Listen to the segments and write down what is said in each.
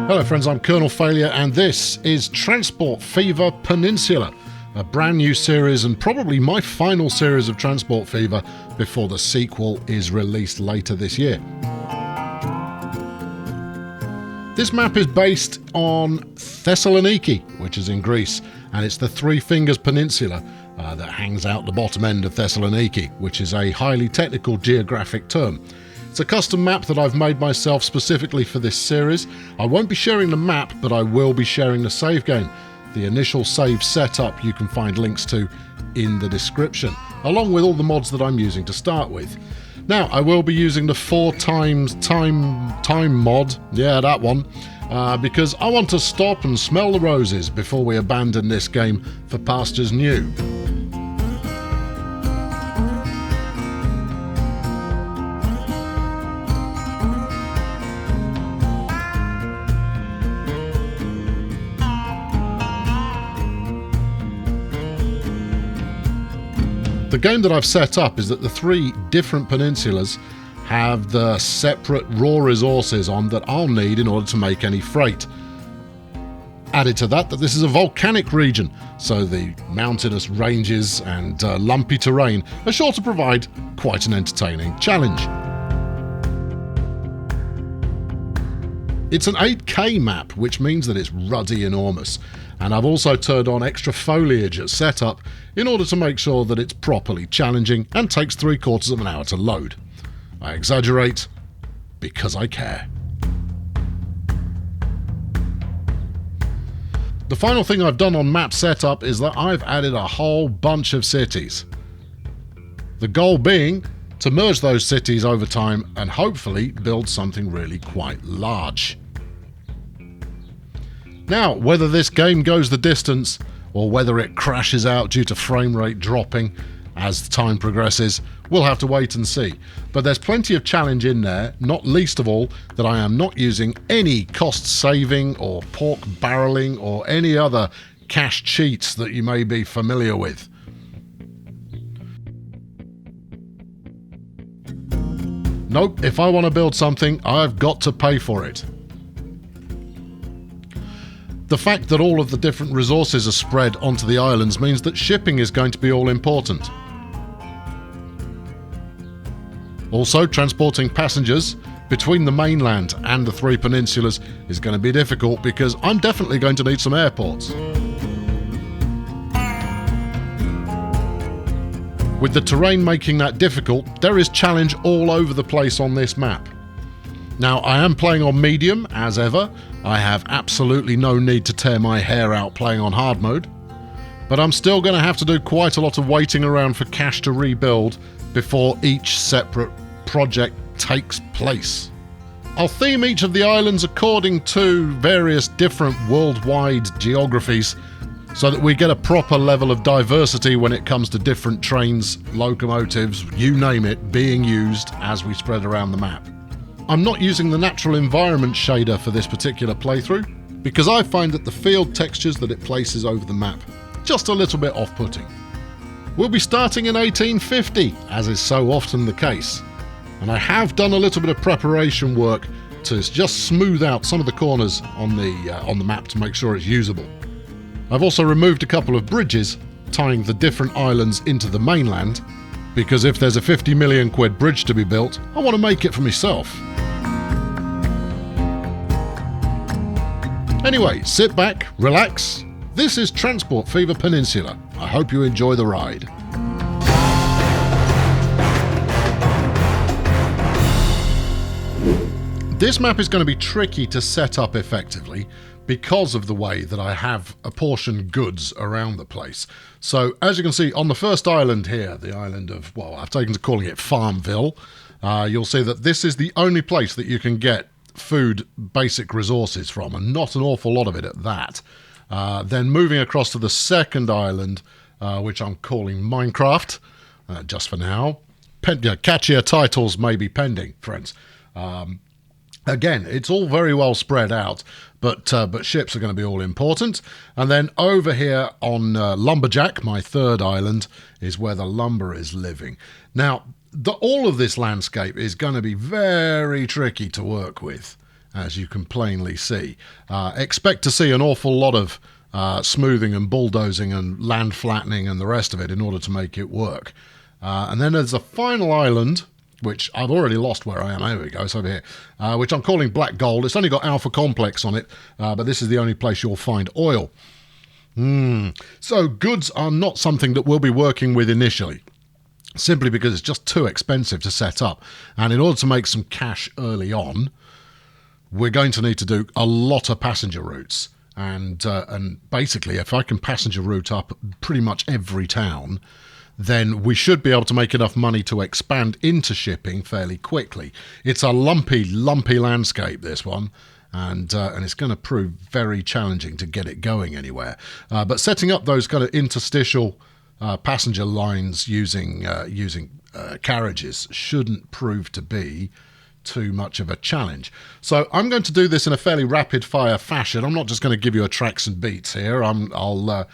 Hello friends, I'm Colonel Failure and this is Transport Fever Peninsula, a brand new series and probably my final series of Transport Fever before the sequel is released later this year. This map is based on Thessaloniki, which is in Greece, and it's the Three Fingers Peninsula that hangs out the bottom end of Thessaloniki, which is a highly technical geographic term. It's a custom map that I've made myself specifically for this series. I won't be sharing the map, but I will be sharing the save game. The initial save setup you can find links to in the description, along with all the mods that I'm using to start with. Now, I will be using the 4x time mod, yeah, that one, because I want to stop and smell the roses before we abandon this game for pastures new. The game that I've set up is that the three different peninsulas have the separate raw resources on that I'll need in order to make any freight. Added to that this is a volcanic region, so the mountainous ranges and lumpy terrain are sure to provide quite an entertaining challenge. It's an 8K map, which means that it's ruddy enormous, and I've also turned on extra foliage at setup in order to make sure that it's properly challenging and takes 3/4 of an hour to load. I exaggerate because I care. The final thing I've done on map setup is that I've added a whole bunch of cities. The goal being to merge those cities over time and hopefully build something really quite large. Now, whether this game goes the distance or whether it crashes out due to frame rate dropping as time progresses, we'll have to wait and see. But there's plenty of challenge in there, not least of all that I am not using any cost saving or pork barreling or any other cash cheats that you may be familiar with. Nope, if I want to build something, I've got to pay for it. The fact that all of the different resources are spread onto the islands means that shipping is going to be all important. Also, transporting passengers between the mainland and the three peninsulas is going to be difficult because I'm definitely going to need some airports. With the terrain making that difficult, there is challenge all over the place on this map. Now, I am playing on medium, as ever. I have absolutely no need to tear my hair out playing on hard mode. But I'm still going to have to do quite a lot of waiting around for cash to rebuild before each separate project takes place. I'll theme each of the islands according to various different worldwide geographies, so that we get a proper level of diversity when it comes to different trains, locomotives, you name it, being used as we spread around the map. I'm not using the natural environment shader for this particular playthrough because I find that the field textures that it places over the map just a little bit off-putting. We'll be starting in 1850, as is so often the case, and I have done a little bit of preparation work to just smooth out some of the corners on the map to make sure it's usable. I've also removed a couple of bridges tying the different islands into the mainland, because if there's a 50 million quid bridge to be built, I want to make it for myself. Anyway, sit back, relax. This is Transport Fever Peninsula. I hope you enjoy the ride. This map is going to be tricky to set up effectively because of the way that I have apportioned goods around the place. So, as you can see, on the first island here, the island of, well, I've taken to calling it Farmville, you'll see that this is the only place that you can get food basic resources from, and not an awful lot of it at that. Then moving across to the second island, which I'm calling Minecraft, just for now. Catchier titles may be pending, friends. Again, it's all very well spread out, but ships are going to be all important. And then over here on Lumberjack, my third island, is where the lumber is living. Now, all of this landscape is going to be very tricky to work with. as you can plainly see. Expect to see an awful lot of smoothing and bulldozing and land flattening and the rest of it in order to make it work. And then there's a final island, which I've already lost where I am. There we go, it's over here, which I'm calling Black Gold. It's only got Alpha Complex on it, but this is the only place you'll find oil. So goods are not something that we'll be working with initially, simply because it's just too expensive to set up. And in order to make some cash early on, we're going to need to do a lot of passenger routes. And basically, if I can passenger route up pretty much every town, then we should be able to make enough money to expand into shipping fairly quickly. It's a lumpy landscape, this one, and it's going to prove very challenging to get it going anywhere. But setting up those kind of interstitial passenger lines using carriages shouldn't prove to be too much of a challenge. So I'm going to do this in a fairly rapid fire fashion. I'm not just going to give you a tracks and beats here. I'll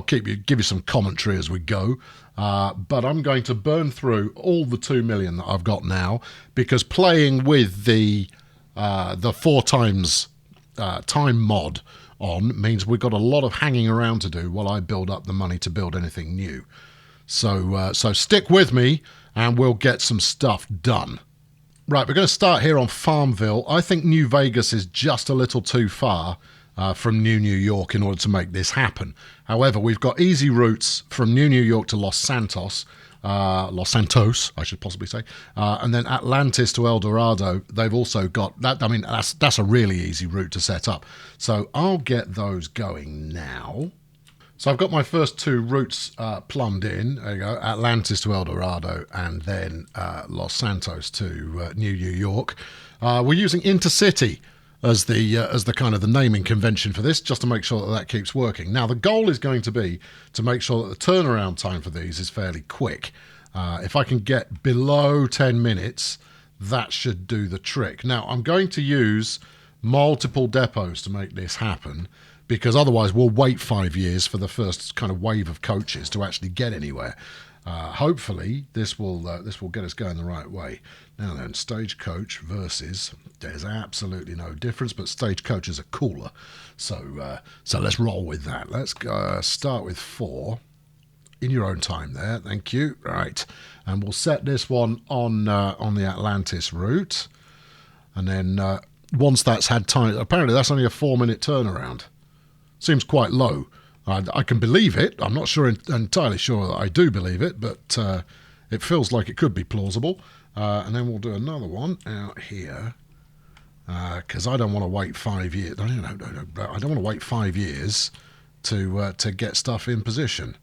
give you some commentary as we go. But I'm going to burn through all the 2 million that I've got now, because playing with the 4 times time mod on means we've got a lot of hanging around to do while I build up the money to build anything new. So stick with me and we'll get some stuff done. Right, we're going to start here on Farmville. I think New Vegas is just a little too far from New York in order to make this happen. However, we've got easy routes from New York to Los Santos, I should possibly say, and then Atlantis to El Dorado. They've also got that. I mean, that's a really easy route to set up. So I'll get those going now. So I've got my first 2 routes plumbed in. There you go, Atlantis to El Dorado, and then Los Santos to New York. We're using Intercity as the kind of the naming convention for this, just to make sure that keeps working. Now the goal is going to be to make sure that the turnaround time for these is fairly quick. If I can get below 10 minutes, that should do the trick. Now I'm going to use multiple depots to make this happen, because otherwise we'll wait 5 years for the first kind of wave of coaches to actually get anywhere. Hopefully this will get us going the right way. Now then, stagecoach versus, there's absolutely no difference, but stagecoaches are cooler. So let's roll with that. Let's go, start with 4 in your own time there. Thank you. Right, and we'll set this one on the Atlantis route, and then once that's had time, apparently that's only a 4-minute turnaround. Seems quite low. I can believe it. I'm not entirely sure that I do believe it, but it feels like it could be plausible. And then we'll do another one out here, because I don't want to wait 5 years. No, I don't want to wait 5 years to get stuff in position.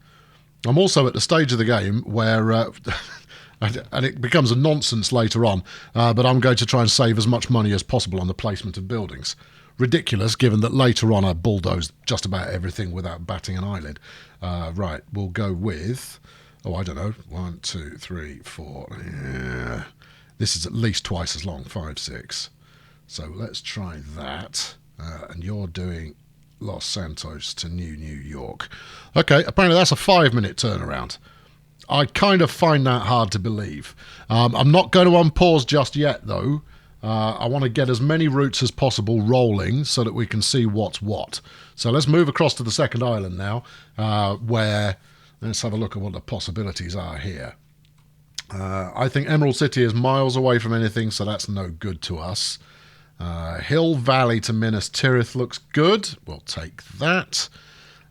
I'm also at the stage of the game where, and it becomes a nonsense later on, but I'm going to try and save as much money as possible on the placement of buildings. Ridiculous, given that later on I bulldozed just about everything without batting an eyelid. Right, we'll go with, I don't know, 1, 2, 3, 4. Yeah. This is at least twice as long, 5, 6. So let's try that. And you're doing Los Santos to New York. Okay, apparently that's a 5-minute turnaround. I kind of find that hard to believe. I'm not going to unpause just yet, though. I want to get as many routes as possible rolling so that we can see what's what. So let's move across to the second island now, where let's have a look at what the possibilities are here. I think Emerald City is miles away from anything, so that's no good to us. Hill Valley to Minas Tirith looks good. We'll take that,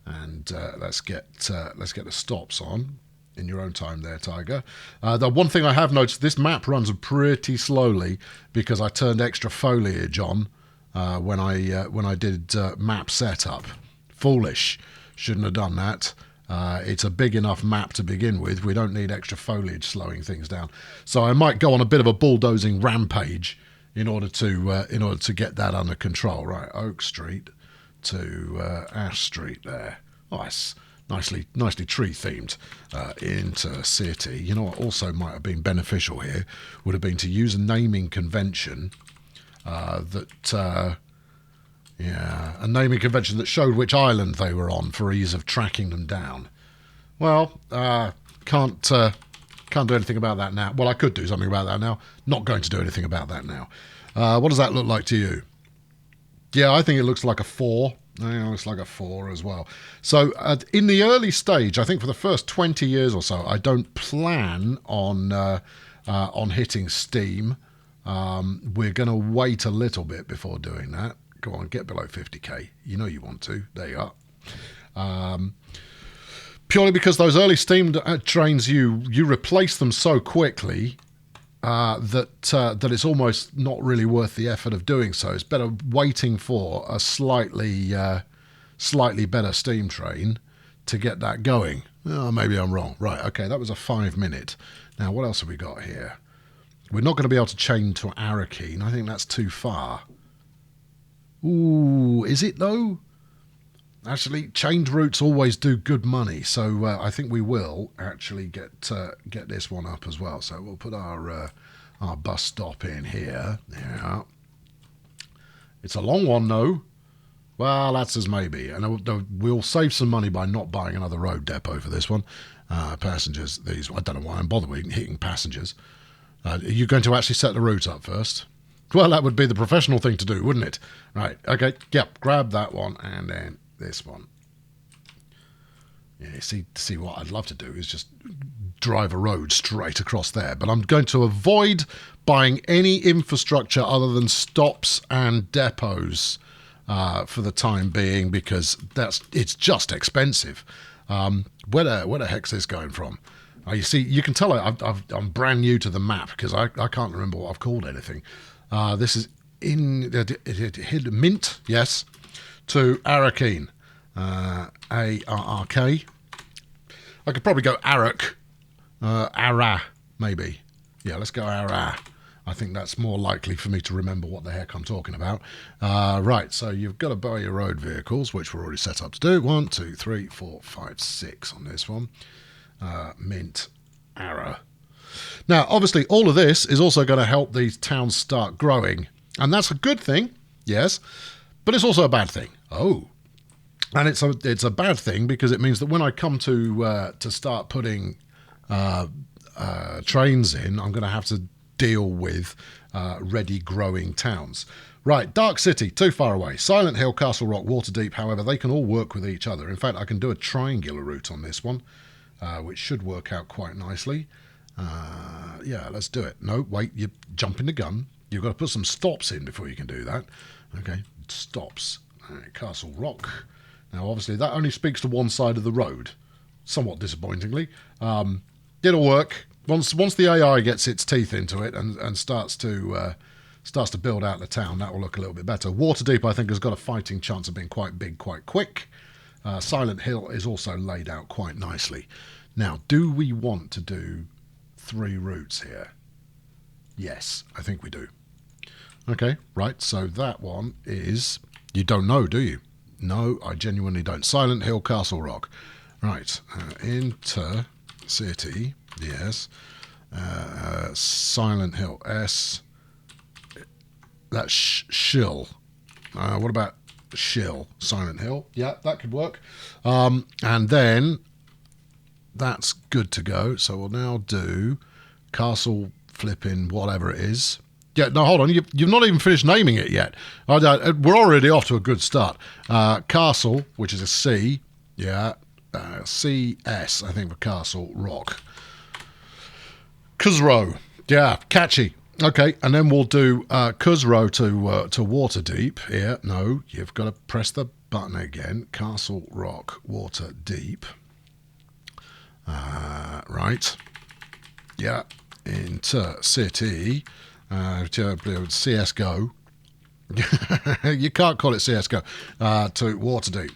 and let's get the stops on. In your own time there, Tiger. The one thing I have noticed, this map runs pretty slowly because I turned extra foliage on when I did map setup. Foolish. Shouldn't have done that. It's a big enough map to begin with. We don't need extra foliage slowing things down. So I might go on a bit of a bulldozing rampage in order to get that under control. Right, Oak Street to Ash Street there. Oh, that's nicely tree themed into city. You know what also might have been beneficial here would have been to use a naming convention a naming convention that showed which island they were on for ease of tracking them down. Well, can't do anything about that now. Well, I could do something about that now. Not going to do anything about that now. What does that look like to you? Yeah, I think it looks like a 4. Yeah, it looks like a 4 as well. So in the early stage, I think for the first 20 years or so, I don't plan on hitting Steam. We're going to wait a little bit before doing that. Go on, get below 50k. You know you want to. There you are. Purely because those early Steam trains, you replace them so quickly that it's almost not really worth the effort of doing so. It's better waiting for a slightly better steam train to get that going. Oh, maybe I'm wrong. Right, okay, that was a 5 minute. Now, what else have we got here? We're not going to be able to chain to Arakeen. I think that's too far. Ooh, is it though? Actually, chained routes always do good money, so I think we will actually get this one up as well. So we'll put our bus stop in here. Yeah, it's a long one though. Well, that's as maybe, and we'll save some money by not buying another road depot for this one. Passengers, these I don't know why I'm bothering hitting passengers. Are you going to actually set the route up first? Well, that would be the professional thing to do, wouldn't it? Right. Okay. Yep. Grab that one and then this one. Yeah, see what I'd love to do is just drive a road straight across there, but I'm going to avoid buying any infrastructure other than stops and depots for the time being, because it's just expensive. Where the heck's this going from? You see, you can tell I'm brand new to the map because I can't remember what I've called anything. This is in Mint, yes, to Arakeen. A-R-R-K. I could probably go Arak. Ara, maybe. Yeah, let's go Ara. I think that's more likely for me to remember what the heck I'm talking about. Right, so you've got to buy your road vehicles, which we're already set up to do. 1, 2, 3, 4, 5, 6 on this one. Mint, Ara. Now, obviously, all of this is also going to help these towns start growing. And that's a good thing, yes, but it's also a bad thing. Oh. And it's a bad thing because it means that when I come to start putting trains in, I'm going to have to deal with ready growing towns. Right, Dark City, too far away. Silent Hill, Castle Rock, Waterdeep, however, they can all work with each other. In fact, I can do a triangular route on this one, which should work out quite nicely. Yeah, let's do it. No, wait, you're jumping the gun. You've got to put some stops in before you can do that. Okay, stops. Castle Rock. Now, obviously, that only speaks to one side of the road, somewhat disappointingly. It'll work. Once the AI gets its teeth into it and starts to build out the town, that will look a little bit better. Waterdeep, I think, has got a fighting chance of being quite big, quite quick. Silent Hill is also laid out quite nicely. Now, do we want to do 3 routes here? Yes, I think we do. Okay, right, so that one is... You don't know, do you? No, I genuinely don't. Silent Hill, Castle Rock. Right, Intercity, yes. Silent Hill, S. That's Shill. What about Shill? Silent Hill. Yeah, that could work. And then that's good to go. So we'll now do Castle flipping whatever it is. Yeah, no, hold on. You've not even finished naming it yet. We're already off to a good start. Castle, which is a C. Yeah, CS, I think, for Castle Rock. Cusrow. Yeah, catchy. Okay, and then we'll do Cusrow to Waterdeep. Here, no, you've got to press the button again. Castle Rock, Waterdeep. Right. Yeah, Intercity. CSGO. You can't call it CSGO. To Waterdeep.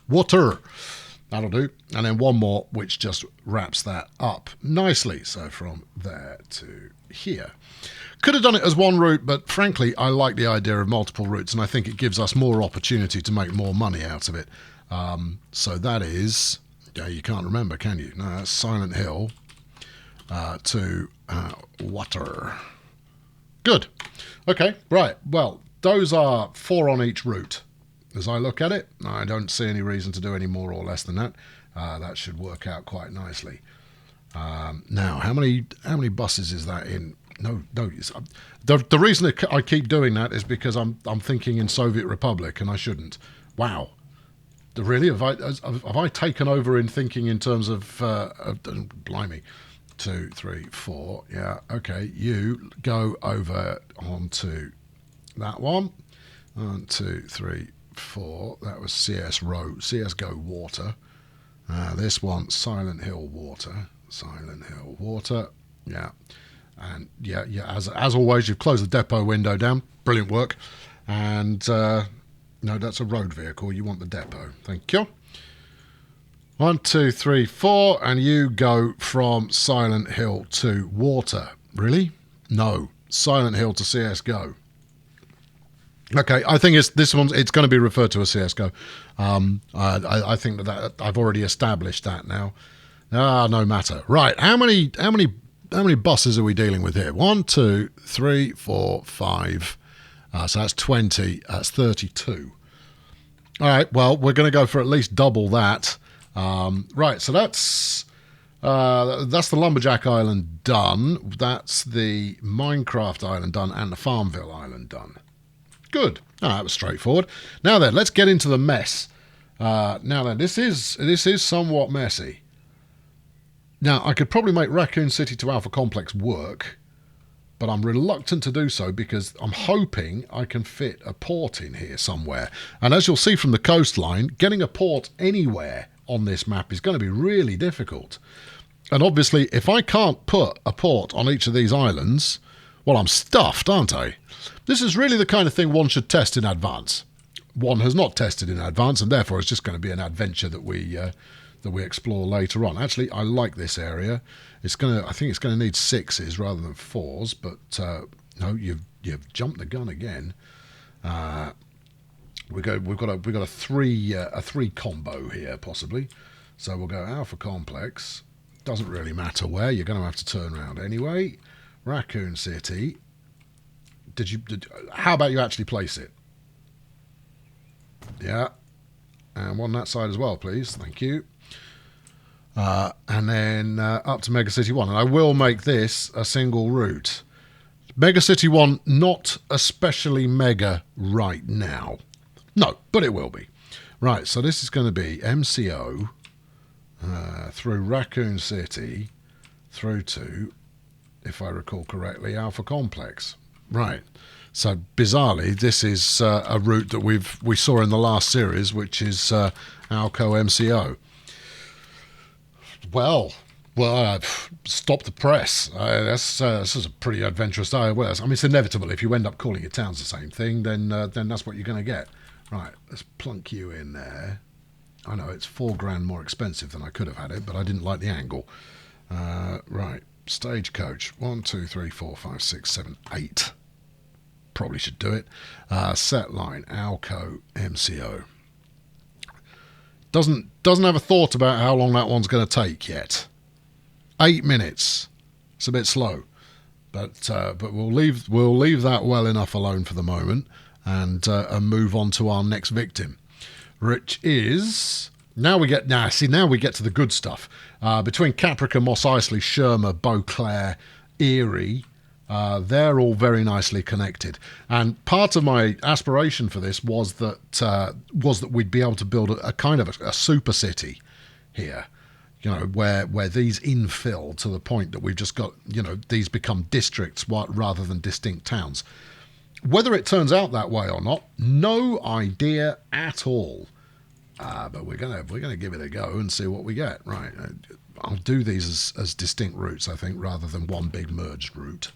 Water. That'll do. And then one more, which just wraps that up nicely. So from there to here. Could have done it as one route, but frankly, I like the idea of multiple routes, and I think it gives us more opportunity to make more money out of it. So that is... Yeah, you can't remember, can you? No, that's Silent Hill to Water. Good. Okay, right. Well, those are 4 on each route. As I look at it, I don't see any reason to do any more or less than that. That should work out quite nicely. Now, how many buses is that in? No. The reason I keep doing that is because I'm thinking in Soviet Republic, and I shouldn't. Wow. Really? Have I taken over in thinking in terms of blimey. 2, 3, 4. Yeah, okay. You go over onto that one. 1, 2, 3, 4. That was CSGO water. This one, Silent Hill water. Silent Hill water. Yeah. And yeah. As always, you've closed the depot window down. Brilliant work. And no, that's a road vehicle. You want the depot. Thank you. 1, 2, 3, 4, and you go from Silent Hill to water. Really? No. Silent Hill to CSGO. Okay, I think it's going to be referred to as CSGO. I think that I've already established that now. No matter. Right, how many buses are we dealing with here? 1, 2, 3, 4, 5. So that's 20. That's 32. All right. Well, we're going to go for at least double that. Right, so that's the Lumberjack Island done. That's the Minecraft Island done, and the Farmville Island done. Good. Oh, that was straightforward. Now then, let's get into the mess. Now then, this is somewhat messy. Now, I could probably make Raccoon City to Alpha Complex work, but I'm reluctant to do so because I'm hoping I can fit a port in here somewhere. And as you'll see from the coastline, getting a port anywhere on this map is going to be really difficult. And obviously, if I can't put a port on each of these islands, well, I'm stuffed, aren't I? This is really the kind of thing one should test in advance. One has not tested in advance, and therefore it's just going to be an adventure that we explore later on. Actually, I like this area. I think it's going to need 6s rather than 4s, but no, you've jumped the gun again. We've got a 3 combo here possibly. So we'll go Alpha Complex. Doesn't really matter where. You're going to have to turn around anyway. Raccoon City. How about you actually place it? Yeah. And one that side as well, please. Thank you. And then up to Mega City 1. And I will make this a single route. Mega City 1, not especially mega right now. No, but it will be. Right, so this is going to be MCO through Raccoon City through to, if I recall correctly, Alpha Complex. Right. So bizarrely, this is a route that we saw in the last series, which is Alco MCO. Well, I've stopped the press. This is a pretty adventurous idea. Well, I mean, it's inevitable. If you end up calling your towns the same thing, then that's what you're going to get. Right, let's plunk you in there. I know it's $4,000 more expensive than I could have had it, but I didn't like the angle. Right, stagecoach. 1, 2, 3, 4, 5, 6, 7, 8. Probably should do it. Set line, Alco MCO. Doesn't have a thought about how long that one's going to take yet. 8 minutes. It's a bit slow, but we'll leave that well enough alone for the moment, and move on to our next victim, which is now we get to the good stuff. Between Caprica, Mos Eisley, Sherma, Beauclair, Erie. They're all very nicely connected, and part of my aspiration for this was that we'd be able to build a kind of a super city here, where these infill to the point that we've just got, these become districts rather than distinct towns. Whether it turns out that way or not, no idea at all. But we're gonna give it a go and see what we get. Right, I'll do these as distinct routes, I think, rather than one big merged route.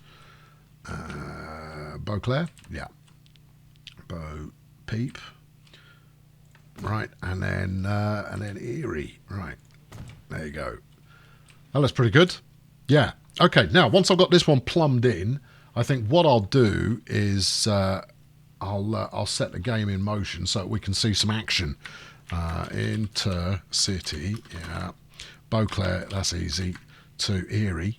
Beauclair, yeah. Beau Peep, right, and then Erie, right. There you go. That looks pretty good. Yeah. Okay. Now, once I've got this one plumbed in, I think what I'll do is I'll set the game in motion so that we can see some action. Intercity, yeah. Beauclair, that's easy. To Erie.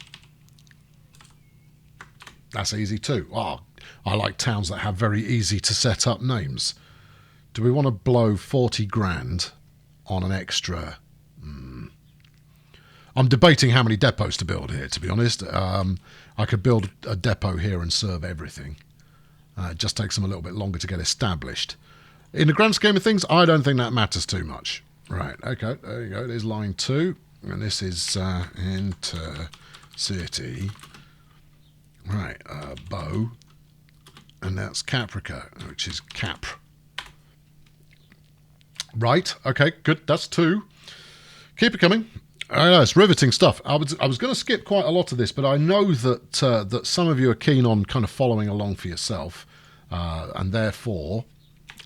That's easy too. Oh, I like towns that have very easy to set up names. Do we want to blow 40 grand on an extra? I'm debating how many depots to build here, to be honest. I could build a depot here and serve everything. It just takes them a little bit longer to get established. In the grand scheme of things, I don't think that matters too much. Right, okay, there you go. There's line 2. And this is intercity. Right, Bow. And that's Caprica, which is Cap. Right, okay, good. That's 2. Keep it coming. I know, it's riveting stuff. I was going to skip quite a lot of this, but I know that that some of you are keen on kind of following along for yourself, and therefore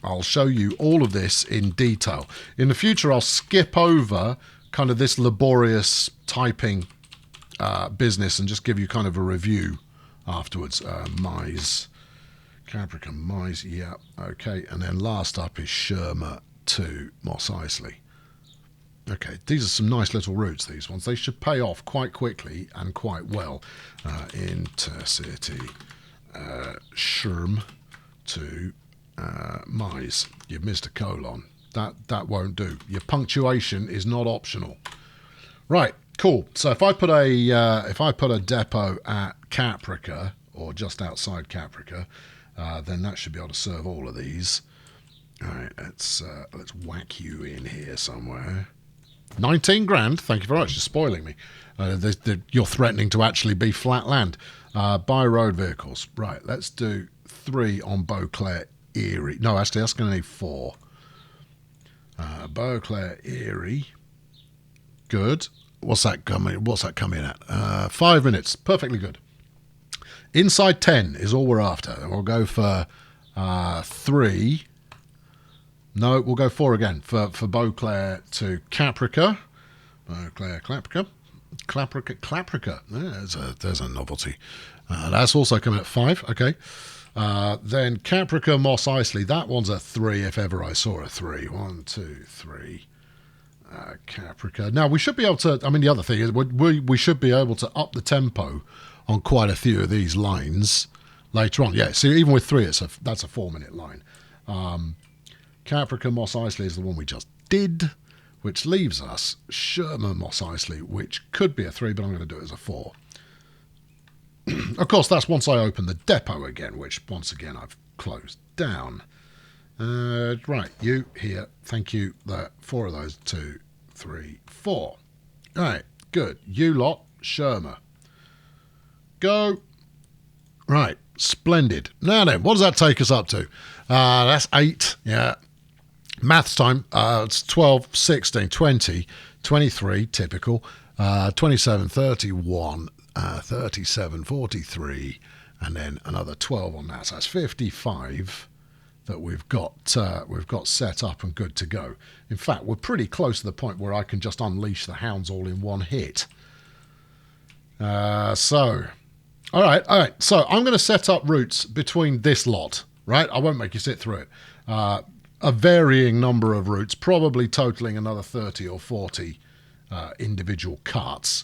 I'll show you all of this in detail. In the future, I'll skip over kind of this laborious typing business and just give you kind of a review afterwards. Mise, Caprica, Mise, yeah, okay. And then last up is Sherma to Mos Eisley. Okay, these are some nice little routes, these ones. They should pay off quite quickly and quite well. Intercity, Sherm to Mise. You've missed a colon. That won't do. Your punctuation is not optional. Right, cool. So if I put a depot at Caprica, or just outside Caprica, then that should be able to serve all of these. All right, let's whack you in here somewhere. 19 grand. Thank you very much. You're spoiling me. You're threatening to actually be flat land. Buy road vehicles. Right, let's do 3 on Beauclair Erie. No, actually, that's going to need 4. Beauclair Erie. Good. What's that coming at? 5 minutes. Perfectly good. Inside 10 is all we're after. We'll go for 3. No, we'll go 4 again for Beauclair to Caprica. Beauclair, Caprica. There's a novelty. That's also coming at 5. Okay. Then Caprica, Mos Eisley. That one's a 3 if ever I saw a 3. 1, 2, 3. Caprica. Now we should be able to. I mean, the other thing is we should be able to up the tempo on quite a few of these lines later on. Yeah. See, even with 3, that's a 4-minute line. Caprica, Mos Eisley is the one we just did, which leaves us Sherma, Mos Eisley, which could be a 3, but I'm going to do it as a 4. Of course, that's once I open the depot again, which once again I've closed down. Right, you here. Thank you. 4 of those. 2, 3, 4. All right, good. You lot, Sherma. Go. Right, splendid. Now then, what does that take us up to? That's 8. Yeah. Maths time. It's 12, 16, 20, 23, typical. 27, 31, 37, 43, and then another 12 on that. So that's 55 that we've got set up and good to go. In fact, we're pretty close to the point where I can just unleash the hounds all in one hit. All right. So I'm going to set up routes between this lot, right? I won't make you sit through it. A varying number of routes, probably totaling another 30 or 40 individual carts.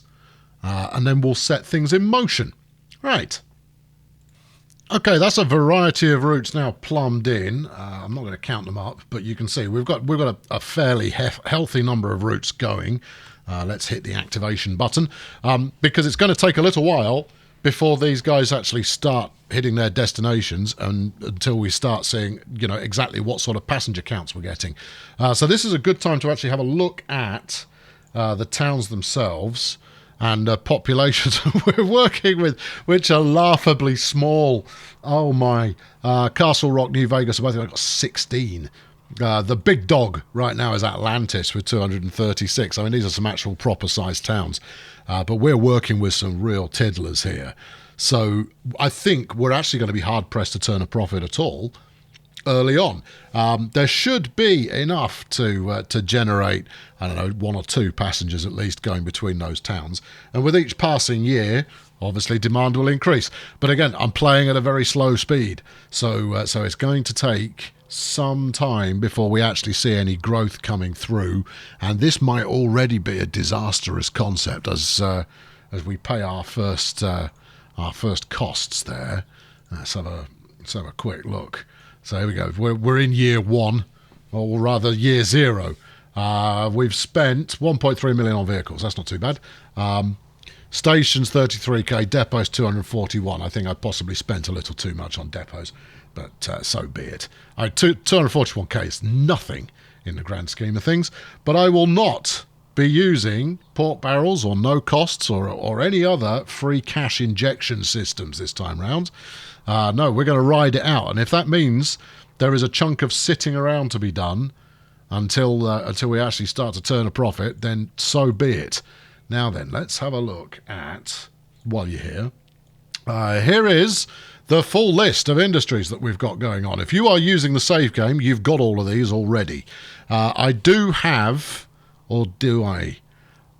And then we'll set things in motion. Right. Okay, that's a variety of routes now plumbed in. I'm not going to count them up, but you can see we've got a fairly healthy number of routes going. Let's hit the activation button because it's going to take a little while before these guys actually start hitting their destinations and until we start seeing, exactly what sort of passenger counts we're getting. So this is a good time to actually have a look at the towns themselves and populations we're working with, which are laughably small. Oh my. Castle Rock, New Vegas, I think I've got 16. The big dog right now is Atlantis with 236. I mean, these are some actual proper sized towns. But we're working with some real tiddlers here. So I think we're actually going to be hard pressed to turn a profit at all early on. There should be enough to generate, 1 or 2 passengers at least going between those towns. And with each passing year, obviously demand will increase. But again, I'm playing at a very slow speed. So it's going to take some time before we actually see any growth coming through, and this might already be a disastrous concept as we pay our first costs there. Let's have a quick look. So here we go. We're in year 1, or rather year 0. We've spent 1.3 million on vehicles. That's not too bad. Stations 33k, depots 241. I think I possibly spent a little too much on depots, but so be it. 241k is nothing in the grand scheme of things, but I will not be using pork barrels or no costs or any other free cash injection systems this time round. No, we're going to ride it out, and if that means there is a chunk of sitting around to be done until we actually start to turn a profit, then so be it. Now then, let's have a look at, while you're here, here is the full list of industries that we've got going on. If you are using the save game, you've got all of these already. I do have, or do I?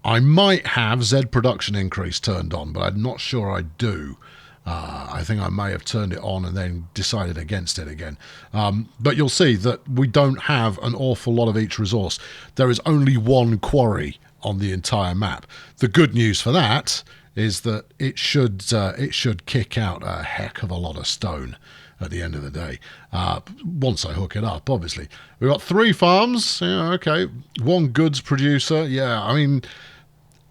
I might have Z production increase turned on, but I'm not sure I do. I think I may have turned it on and then decided against it again. But you'll see that we don't have an awful lot of each resource. There is only one quarry on the entire map. The good news for that is that it should kick out a heck of a lot of stone at the end of the day. Once I hook it up, obviously. We've got 3 farms. Yeah, okay. 1 goods producer. Yeah, I mean,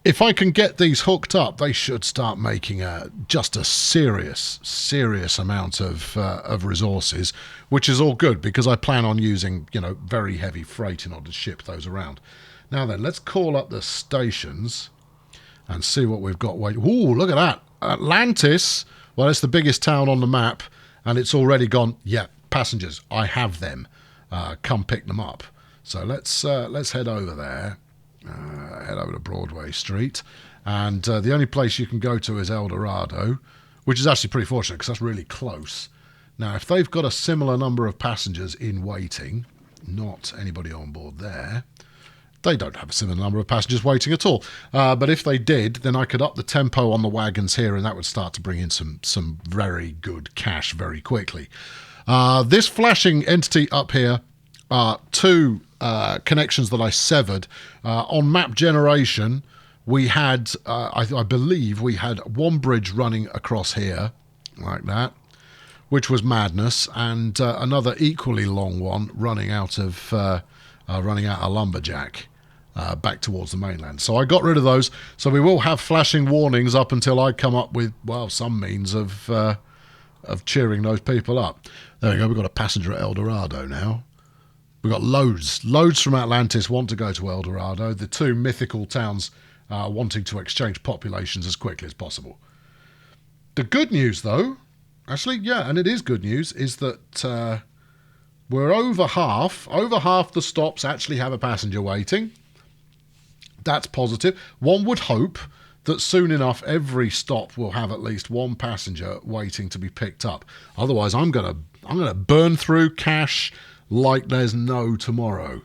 if I can get these hooked up, they should start making just a serious amount of resources, which is all good because I plan on using, very heavy freight in order to ship those around. Now then, let's call up the stations and see what we've got. Ooh, look at that. Atlantis. Well, it's the biggest town on the map, and it's already gone, yeah, passengers, I have them. Come pick them up. So let's head over there. Head over to Broadway Street. And the only place you can go to is El Dorado, which is actually pretty fortunate because that's really close. Now, if they've got a similar number of passengers in waiting, not anybody on board there, they don't have a similar number of passengers waiting at all. But if they did, then I could up the tempo on the wagons here, and that would start to bring in some very good cash very quickly. This flashing entity up here are 2 connections that I severed. On map generation, we had, I believe, we had 1 bridge running across here, like that, which was madness, and another equally long one running out of Lumberjack back towards the mainland. So I got rid of those. So we will have flashing warnings up until I come up with, well, some means of cheering those people up. There we go. We've got a passenger at El Dorado now. We've got loads from Atlantis want to go to El Dorado. The 2 mythical towns wanting to exchange populations as quickly as possible. The good news, though, actually, yeah, and it is good news, is that we're over half the stops actually have a passenger waiting. That's positive. One would hope that soon enough every stop will have at least 1 passenger waiting to be picked up. Otherwise, I'm gonna burn through cash like there's no tomorrow.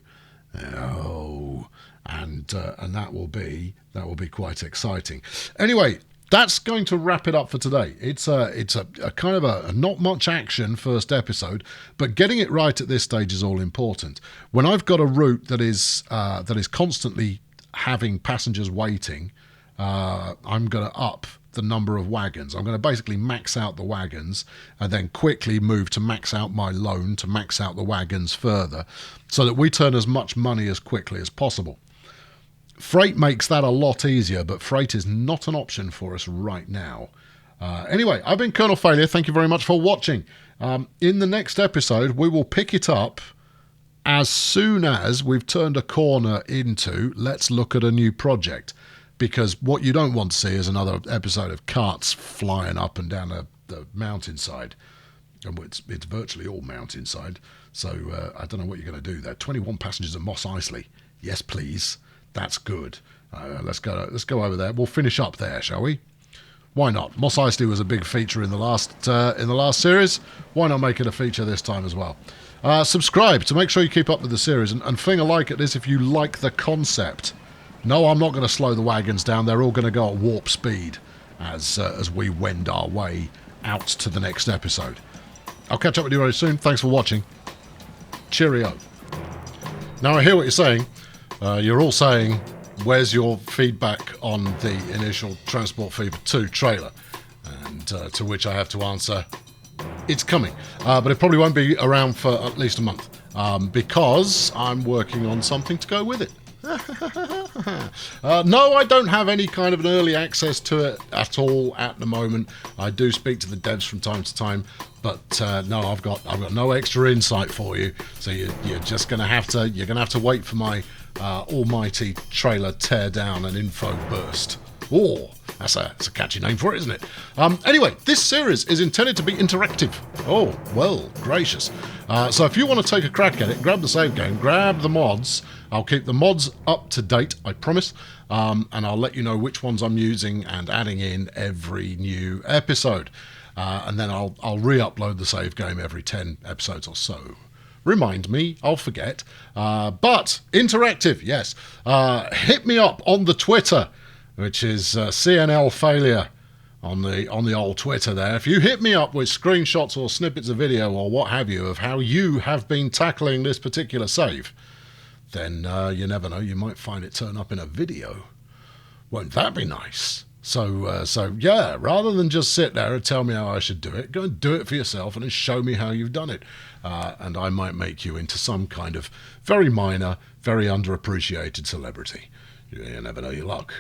Oh, and that will be quite exciting. Anyway, that's going to wrap it up for today. It's a kind of a not much action first episode, but getting it right at this stage is all important. When I've got a route that is constantly having passengers waiting, I'm going to up the number of wagons. I'm going to basically max out the wagons and then quickly move to max out my loan to max out the wagons further so that we turn as much money as quickly as possible. Freight makes that a lot easier, but freight is not an option for us right now. Anyway, I've been Colonel Failure. Thank you very much for watching. In the next episode, we will pick it up as soon as we've turned a corner into let's look at a new project. Because what you don't want to see is another episode of carts flying up and down the mountainside. And it's virtually all mountainside. So I don't know what you're going to do there. 21 passengers at Mos Eisley. Yes, please. That's good. Let's go over there. We'll finish up there, shall we? Why not? Mos Eisley was a big feature in the last series. Why not make it a feature this time as well? Subscribe to make sure you keep up with the series, and fling a like at this if you like the concept. No, I'm not going to slow the wagons down. They're all going to go at warp speed as we wend our way out to the next episode. I'll catch up with you very soon. Thanks for watching. Cheerio. Now, I hear what you're saying. You're all saying, where's your feedback on the initial Transport Fever 2 trailer? And to which I have to answer, it's coming. But it probably won't be around for at least a month. because I'm working on something to go with it. No, I don't have any kind of an early access to it at all at the moment. I do speak to the devs from time to time, but no, I've got no extra insight for you. So you're just gonna have to wait for my almighty trailer teardown and info burst. Oh, that's a catchy name for it, isn't it? Anyway, this series is intended to be interactive. Oh, well, gracious. So if you want to take a crack at it, grab the save game, grab the mods. I'll keep the mods up to date, I promise, and I'll let you know which ones I'm using and adding in every new episode. And then I'll re-upload the save game every 10 episodes or so. Remind me, I'll forget. But interactive, yes. Hit me up on the Twitter, which is CNL Failure on the old Twitter there. If you hit me up with screenshots or snippets of video or what have you of how you have been tackling this particular save, then you never know, you might find it turn up in a video. Won't that be nice? So yeah, rather than just sit there and tell me how I should do it, go and do it for yourself and then show me how you've done it. And I might make you into some kind of very minor, very underappreciated celebrity. You never know your luck.